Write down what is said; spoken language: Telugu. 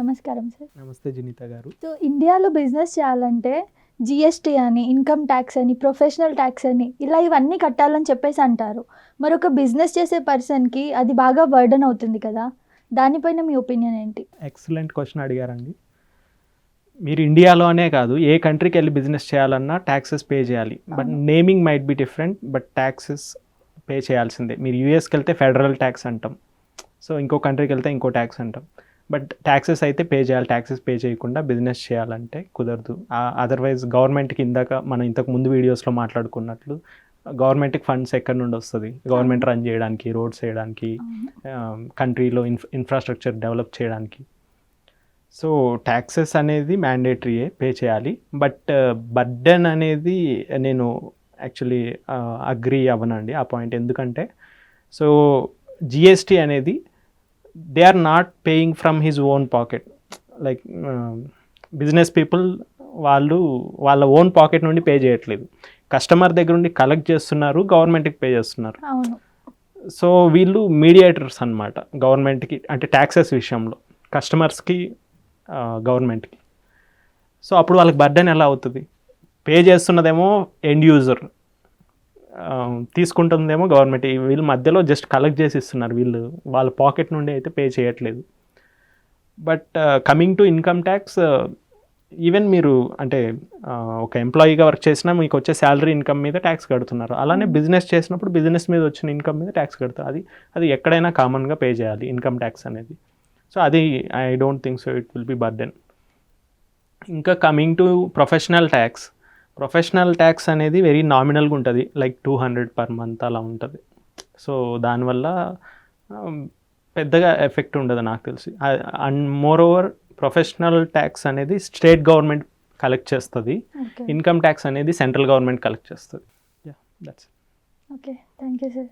నమస్కారం సార్. నమస్తే జనిత గారు. సో ఇండియాలో బిజినెస్ చేయాలంటే జిఎస్టీ అని, ఇన్కమ్ ట్యాక్స్ అని, ప్రొఫెషనల్ ట్యాక్స్ అని ఇలా ఇవన్నీ కట్టాలని చెప్పేసి అంటారు. మరొక బిజినెస్ చేసే పర్సన్కి అది బాగా బర్డెన్ అవుతుంది కదా, దానిపైన మీ ఒపీనియన్ ఏంటి? ఎక్సలెంట్ క్వశ్చన్ అడిగారండి. మీరు ఇండియాలోనే కాదు ఏ కంట్రీకి వెళ్ళి బిజినెస్ చేయాలన్నా ట్యాక్సెస్ పే చేయాలి. But naming might be different, but taxes pay చేయాల్సిందే. మీరు యూఎస్కి వెళ్తే ఫెడరల్ ట్యాక్స్ అంటాం, సో ఇంకో కంట్రీకి వెళ్తే ఇంకో ట్యాక్స్ అంటాం. బట్ ట్యాక్సెస్ అయితే పే చేయాలి. ట్యాక్సెస్ పే చేయకుండా బిజినెస్ చేయాలంటే కుదరదు. అదర్వైజ్ గవర్నమెంట్కి మనం ఇంతకు ముందు వీడియోస్లో మాట్లాడుకున్నట్లు గవర్నమెంట్కి ఫండ్స్ ఎక్కడి నుండి వస్తుంది? గవర్నమెంట్ రన్ చేయడానికి, రోడ్స్ చేయడానికి, కంట్రీలో ఇన్ఫ్రాస్ట్రక్చర్ డెవలప్ చేయడానికి. సో ట్యాక్సెస్ అనేది మ్యాండేటరీయే, పే చేయాలి. బట్ బర్డెన్ అనేది నేను యాక్చువల్లీ అగ్రీ అవ్వనండి ఆ పాయింట్. ఎందుకంటే సో జిఎస్టీ అనేది they are not paying from his own pocket. Like business people వాళ్ళ ఓన్ పాకెట్ నుండి పే చేయట్లేదు, కస్టమర్ దగ్గర నుండి కలెక్ట్ చేస్తున్నారు, గవర్నమెంట్కి పే చేస్తున్నారు. సో వీళ్ళు మీడియేటర్స్ అన్నమాట గవర్నమెంట్కి, అంటే ట్యాక్సెస్ విషయంలో కస్టమర్స్కి, గవర్నమెంట్కి. సో అప్పుడు వాళ్ళకి బర్డెన్ ఎలా అవుతుంది? పే చేస్తున్నదేమో ఎండ్ యూజర్, తీసుకుంటుందేమో గవర్నమెంట్. వీళ్ళు మధ్యలో జస్ట్ కలెక్ట్ చేసి ఇస్తున్నారు, వీళ్ళు వాళ్ళ పాకెట్ నుండి అయితే పే చేయట్లేదు. But coming to income tax, even మీరు అంటే ఒక ఎంప్లాయీగా వర్క్ చేసినా మీకు వచ్చే శాలరీ ఇన్కమ్ మీద ట్యాక్స్ కడుతున్నారు. అలానే బిజినెస్ చేసినప్పుడు బిజినెస్ మీద వచ్చిన ఇన్కమ్ మీద ట్యాక్స్ కడతారు. అది ఎక్కడైనా కామన్గా పే చేయాలి ఇన్కమ్ ట్యాక్స్ అనేది. సో అది I don't think so it will be burden. ఇంకా కమింగ్ టు ప్రొఫెషనల్ ట్యాక్స్ అనేది వెరీ నామినల్గా ఉంటుంది, లైక్ 200 పర్ మంత్ అలా ఉంటుంది. సో దానివల్ల పెద్దగా ఎఫెక్ట్ ఉండదు నాకు తెలిసి. And more over professional tax అనేది స్టేట్ గవర్నమెంట్ కలెక్ట్ చేస్తుంది, ఇన్కమ్ ట్యాక్స్ అనేది సెంట్రల్ గవర్నమెంట్ కలెక్ట్ చేస్తుంది. That's okay, thank you sir.